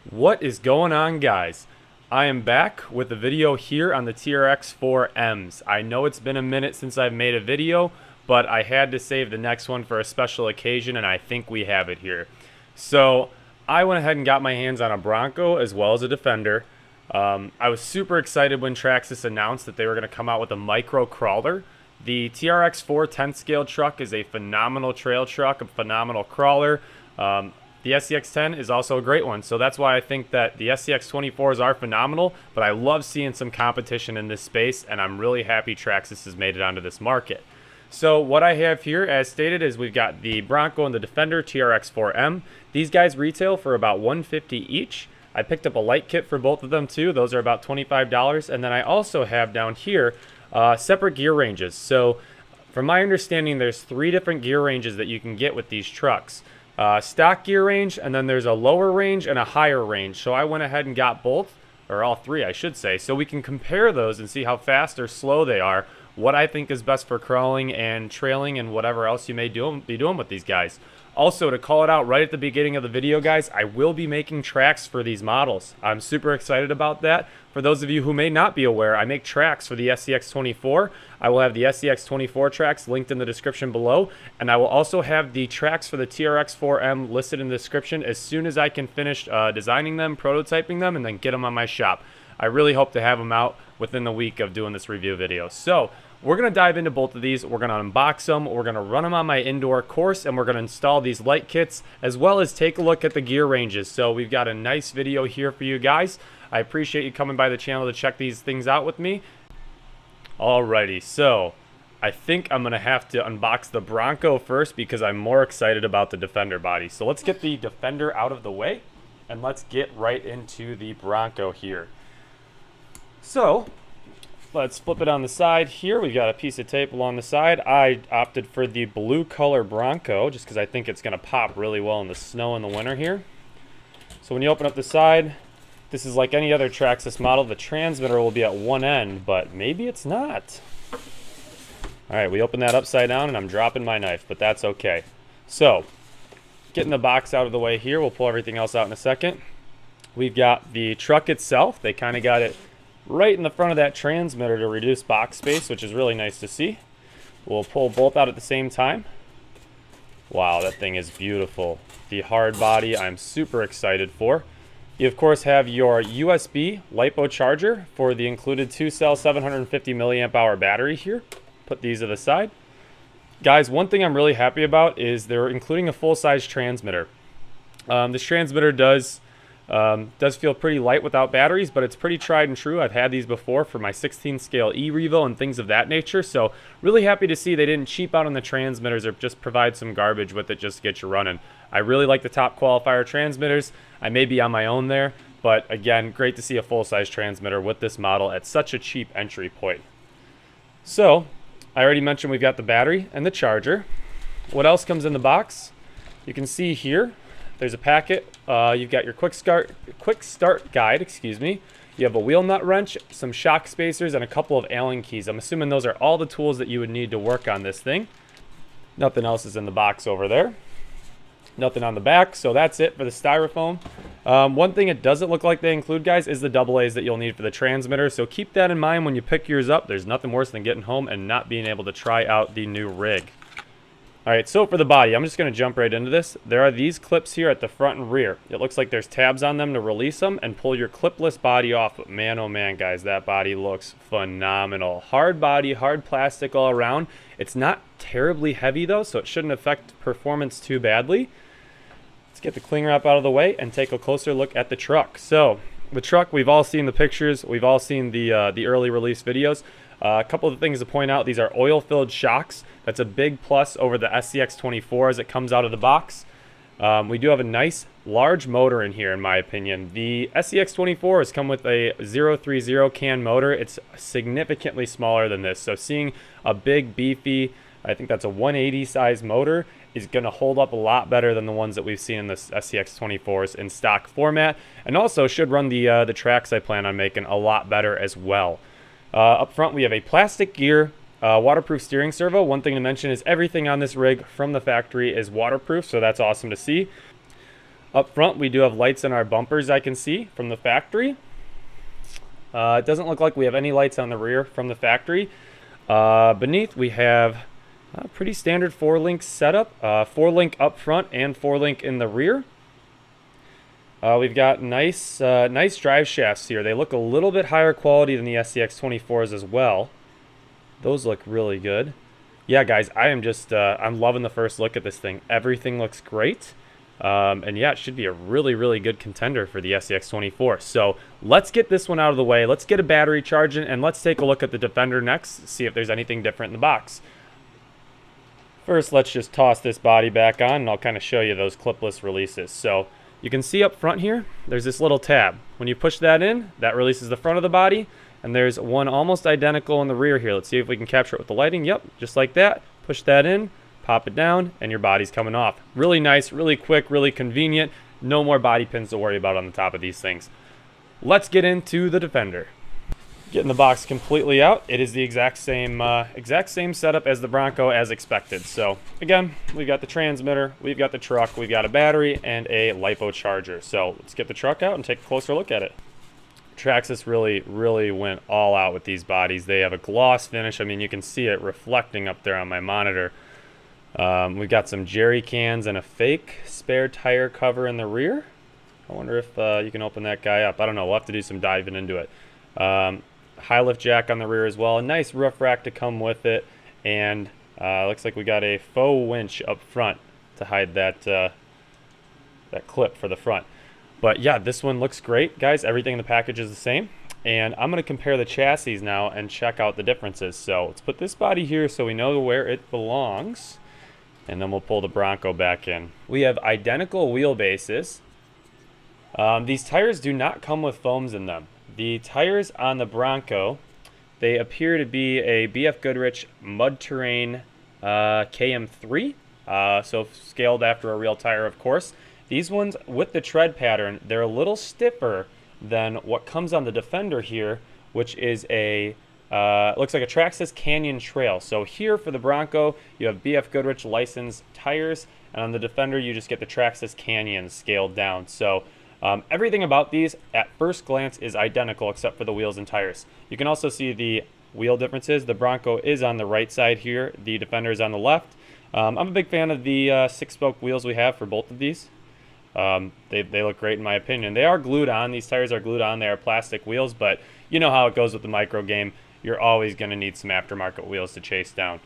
What is going on, guys? I am back with a video here on the TRX-4Ms. I know it's been a minute since I've made a video, but I had to save the next one for a special occasion, and I think we have it here. So I went ahead and got my hands on a Bronco as well as a Defender. I was super excited when Traxxas announced that they were going to come out with a micro crawler. The TRX-4 10th scale truck is a phenomenal trail truck, a phenomenal crawler. The SCX-10 is also a great one, so that's why I think that the SCX-24s are phenomenal, but I love seeing some competition in this space, and I'm really happy Traxxas has made it onto this market. So what I have here, as stated, is we've got the Bronco and the Defender TRX-4M. These guys retail for about $150 each. I picked up a light kit for both of them too. Those are about $25, and then I also have down here separate gear ranges. So from my understanding, there's 3 different gear ranges that you can get with these trucks. Stock gear range, and then there's a lower range and a higher range. So I went ahead and got both, or all 3 I should say, so we can compare those and see how fast or slow they are, what I think is best for crawling and trailing and whatever else you may be doing with these guys. Also, to call it out right at the beginning of the video, guys, I will be making tracks for these models. I'm super excited about that. For those of you who may not be aware, I make tracks for the SCX-24. I will have the SCX-24 tracks linked in the description below, and I will also have the tracks for the TRX-4M listed in the description as soon as I can finish designing them, prototyping them, and then get them on my shop. I really hope to have them out within the week of doing this review video. So we're going to dive into both of these. We're going to unbox them. We're going to run them on my indoor course, and we're going to install these light kits as well as take a look at the gear ranges. So we've got a nice video here for you guys. I appreciate you coming by the channel to check these things out with me. Alrighty, so I think I'm going to have to unbox the Bronco first because I'm more excited about the Defender body. So let's get the Defender out of the way, and let's get right into the Bronco here. So let's flip it on the side here. We've got a piece of tape along the side. I opted for the blue color Bronco just because I think it's going to pop really well in the snow in the winter here. So when you open up the side, this is like any other Traxxas model. The transmitter will be at one end, but maybe it's not. All right, we open that upside down, and I'm dropping my knife, but that's okay. So getting the box out of the way here, we'll pull everything else out in a second. We've got the truck itself. They kind of got it right in the front of that transmitter to reduce box space, which is really nice to see. We'll pull both out at the same time. Wow, that thing is beautiful. The hard body I'm super excited for. You of course have your USB LiPo charger for the included 2-cell 750 milliamp hour battery here. Put these to the side. Guys, one thing I'm really happy about is they're including a full-size transmitter. This transmitter does feel pretty light without batteries, but it's pretty tried and true. I've had these before for my 16 scale E-Revo and things of that nature, so really happy to see they didn't cheap out on the transmitters or just provide some garbage with it just to get you running. I really like the top qualifier transmitters. I may be on my own there, but again, great to see a full-size transmitter with this model at such a cheap entry point. So I already mentioned we've got the battery and the charger. What else comes in the box? You can see here there's a packet. You've got your quick start guide, excuse me. You have a wheel nut wrench, some shock spacers, and a couple of Allen keys. I'm assuming those are all the tools that you would need to work on this thing. Nothing else is in the box over there. Nothing on the back, so that's it for the styrofoam. One thing it doesn't look like they include, guys, is the AA's that you'll need for the transmitter, so keep that in mind when you pick yours up. There's nothing worse than getting home and not being able to try out the new rig. Alright, so for the body, I'm just going to jump right into this. There are these clips here at the front and rear. It looks like there's tabs on them to release them and pull your clipless body off. But man, oh man, guys, that body looks phenomenal. Hard body, hard plastic all around. It's not terribly heavy though, so it shouldn't affect performance too badly. Let's get the cling wrap out of the way and take a closer look at the truck. So the truck, we've all seen the pictures. We've all seen the early release videos. A couple of things to point out. These are oil-filled shocks. That's a big plus over the SCX-24 as it comes out of the box. We do have a nice large motor in here in my opinion. The SCX-24 has come with a 030 can motor. It's significantly smaller than this. So seeing a big beefy, I think that's a 180 size motor, is going to hold up a lot better than the ones that we've seen in the SCX-24s in stock format, and also should run the tracks I plan on making a lot better as well. Up front we have a plastic gear, waterproof steering servo. One thing to mention is everything on this rig from the factory is waterproof, so that's awesome to see. Up front, we do have lights in our bumpers, I can see, from the factory. It doesn't look like we have any lights on the rear from the factory. Beneath, we have a pretty standard 4-link setup. 4-link up front and 4-link in the rear. We've got nice drive shafts here. They look a little bit higher quality than the SCX24s as well. Those look really good. Yeah, guys, I am just, I'm loving the first look at this thing. Everything looks great. And yeah, it should be a really, really good contender for the SCX24. So let's get this one out of the way. Let's get a battery charging, and let's take a look at the Defender next, see if there's anything different in the box. First, let's just toss this body back on, and I'll kind of show you those clipless releases. So you can see up front here, there's this little tab. When you push that in, that releases the front of the body, and there's one almost identical in the rear here. Let's see if we can capture it with the lighting. Yep, just like that. Push that in, pop it down, and your body's coming off. Really nice, really quick, really convenient. No more body pins to worry about on the top of these things. Let's get into the Defender. Getting the box completely out. It is the exact same setup as the Bronco as expected. So again, we've got the transmitter, we've got the truck, we've got a battery, and a LiPo charger. So let's get the truck out and take a closer look at it. Traxxas really went all out with these bodies. They have a gloss finish. I mean, you can see it reflecting up there on my monitor. We've got some jerry cans and a fake spare tire cover in the rear. I wonder if you can open that guy up. I don't know. We'll have to do some diving into it. High lift jack on the rear as well. A nice roof rack to come with it. And looks like we got a faux winch up front to hide that, that clip for the front. But yeah, this one looks great, guys. Everything in the package is the same. And I'm going to compare the chassis now and check out the differences. So let's put this body here so we know where it belongs. And then we'll pull the Bronco back in. We have identical wheelbases. These tires do not come with foams in them. The tires on the Bronco, they appear to be a BF Goodrich Mud Terrain KM3. So scaled after a real tire, of course. These ones, with the tread pattern, they're a little stiffer than what comes on the Defender here, which is a looks like a Traxxas Canyon Trail. So here for the Bronco, you have BF Goodrich licensed tires, and on the Defender, you just get the Traxxas Canyon scaled down. So everything about these, at first glance, is identical except for the wheels and tires. You can also see the wheel differences. The Bronco is on the right side here. The Defender is on the left. I'm a big fan of the 6-spoke wheels we have for both of these. They look great in my opinion. They are glued on. These tires are glued on. They are plastic wheels, but you know how it goes with the micro game. You're always going to need some aftermarket wheels to chase down.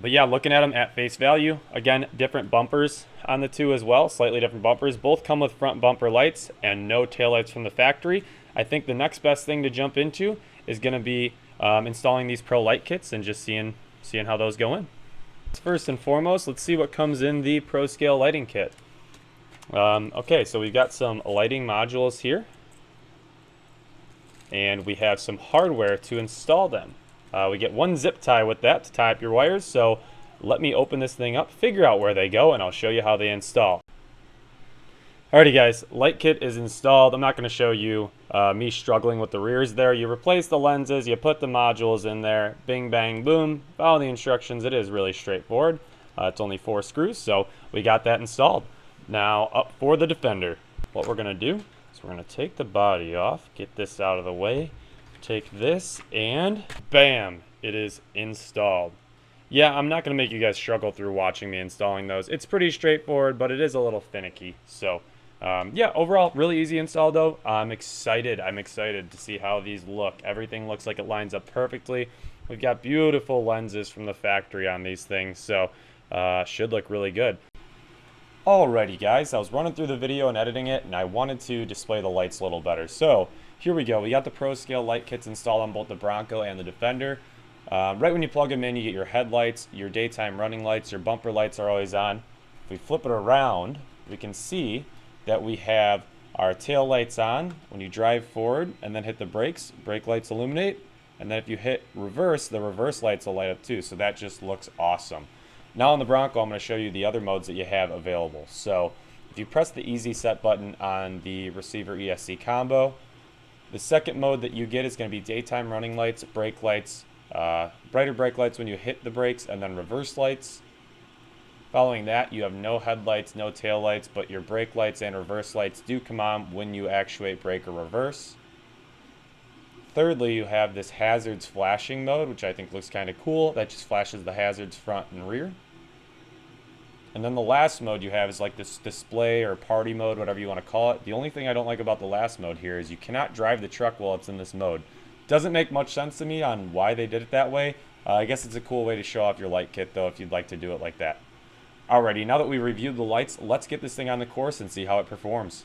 But yeah, looking at them at face value, again, different bumpers on the two as well, slightly different bumpers. Both come with front bumper lights and no taillights from the factory. I think the next best thing to jump into is going to be installing these Pro Light Kits and just seeing how those go in. First and foremost, let's see what comes in the Pro Scale lighting kit. Okay, so we've got some lighting modules here, and we have some hardware to install them. We get one zip tie with that to tie up your wires, so let me open this thing up, figure out where they go, and I'll show you how they install. Alrighty guys, light kit is installed. I'm not going to show you me struggling with the rears there. You replace the lenses, you put the modules in there, bing bang boom, follow the instructions. It is really straightforward. It's only 4 screws, so we got that installed. Now up for the Defender. What we're going to do is we're going to take the body off, get this out of the way, take this, and bam, it is installed. Yeah, I'm not going to make you guys struggle through watching me installing those. It's pretty straightforward, but it is a little finicky. So yeah, overall, really easy install though. I'm excited to see how these look. Everything looks like it lines up perfectly. We've got beautiful lenses from the factory on these things, so should look really good. Alrighty guys, I was running through the video and editing it, and I wanted to display the lights a little better. So here we go. We got the Pro Scale light kits installed on both the Bronco and the Defender. Right when you plug them in, you get your headlights, your daytime running lights, your bumper lights are always on. If we flip it around, we can see that we have our tail lights on when you drive forward and then hit the brakes. Brake lights illuminate, and then if you hit reverse, the reverse lights will light up too. So that just looks awesome. Now on the Bronco, I'm going to show you the other modes that you have available. So if you press the easy set button on the receiver ESC combo, the second mode that you get is going to be daytime running lights, brake lights, brighter brake lights when you hit the brakes, and then reverse lights. Following that, you have no headlights, no tail lights, but your brake lights and reverse lights do come on when you actuate brake or reverse. Thirdly, you have this hazards flashing mode, which I think looks kind of cool. That just flashes the hazards front and rear. And then the last mode you have is like this display or party mode, whatever you want to call it. The only thing I don't like about the last mode here is you cannot drive the truck while it's in this mode. Doesn't make much sense to me on why they did it that way. I guess it's a cool way to show off your light kit though if you'd like to do it like that. Alrighty, now that we reviewed the lights, let's get this thing on the course and see how it performs.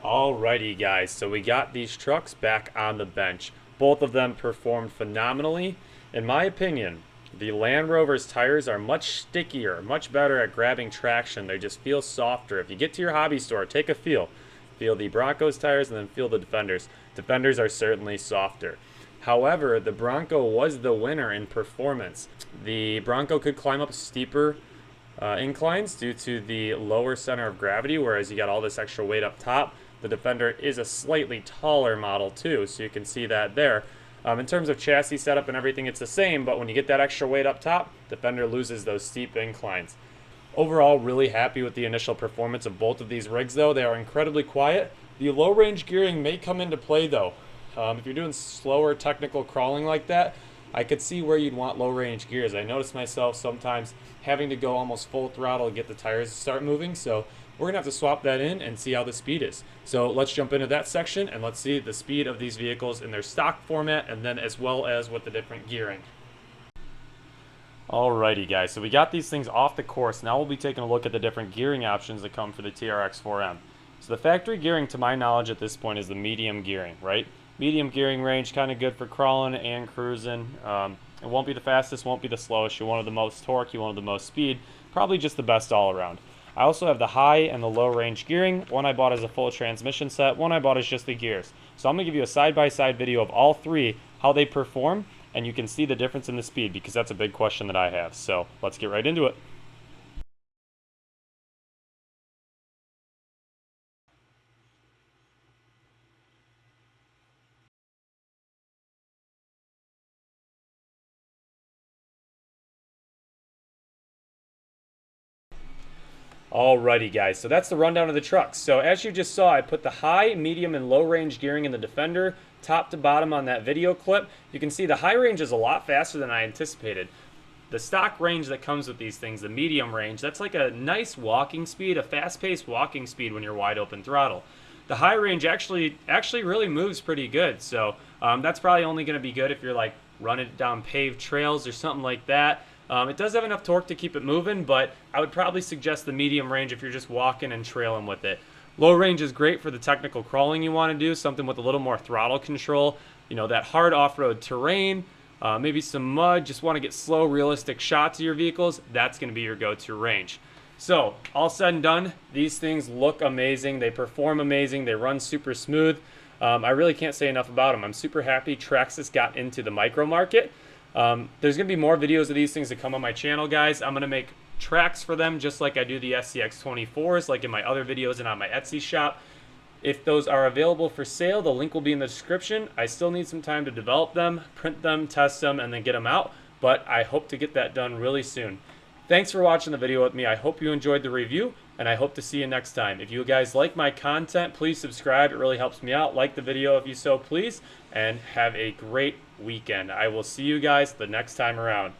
Alrighty guys, so we got these trucks back on the bench. Both of them performed phenomenally. In my opinion, the Land Rover's tires are much stickier, much better at grabbing traction. They just feel softer. If you get to your hobby store, take a feel. Feel the Bronco's tires and then feel the Defenders. Defenders are certainly softer. However, the Bronco was the winner in performance. The Bronco could climb up steeper inclines due to the lower center of gravity, whereas you got all this extra weight up top. The Defender is a slightly taller model too, so you can see that there. In terms of chassis setup and everything, it's the same, but when you get that extra weight up top, Defender loses those steep inclines. Overall, really happy with the initial performance of both of these rigs though. They are incredibly quiet. The low range gearing may come into play though. If you're doing slower technical crawling like that, I could see where you'd want low range gears. I notice myself sometimes having to go almost full throttle to get the tires to start moving, so we're gonna have to swap that in and see how the speed is. So let's jump into that section and let's see the speed of these vehicles in their stock format and then as well as with the different gearing. Alrighty guys, so we got these things off the course. Now we'll be taking a look at the different gearing options that come for the TRX-4M. So the factory gearing, to my knowledge at this point, is the medium gearing, right? Medium gearing range, kind of good for crawling and cruising. It won't be the fastest, won't be the slowest. You want the most torque, you want the most speed. Probably just the best all around. I also have the high and the low range gearing. One I bought as a full transmission set, one I bought as just the gears. So I'm going to give you a side-by-side video of all three, how they perform, and you can see the difference in the speed because that's a big question that I have. So let's get right into it. Alrighty guys, so that's the rundown of the trucks. So as you just saw, I put the high, medium, and low range gearing in the Defender, top to bottom on that video clip. You can see the high range is a lot faster than I anticipated. the stock range that comes with these things, the medium range, that's like a nice walking speed, a fast-paced walking speed when you're wide open throttle. The high range actually really moves pretty good, so that's probably only going to be good if you're like running it down paved trails or something like that. It does have enough torque to keep it moving, but I would probably suggest the medium range if you're just walking and trailing with it. Low range is great for the technical crawling you want to do, something with a little more throttle control, you know, that hard off-road terrain, maybe some mud, just want to get slow, realistic shots of your vehicles, that's going to be your go-to range. So, all said and done, these things look amazing, they perform amazing, they run super smooth. I really can't say enough about them. I'm super happy Traxxas got into the micro market. There's going to be more videos of these things that come on my channel, guys. I'm going to make tracks for them just like I do the SCX24s, like in my other videos and on my Etsy shop. If those are available for sale, the link will be in the description. I still need some time to develop them, print them, test them, and then get them out, but I hope to get that done really soon. Thanks for watching the video with me. I hope you enjoyed the review, and I hope to see you next time. If you guys like my content, please subscribe. It really helps me out. Like the video if you so please, and have a great weekend. I will see you guys the next time around.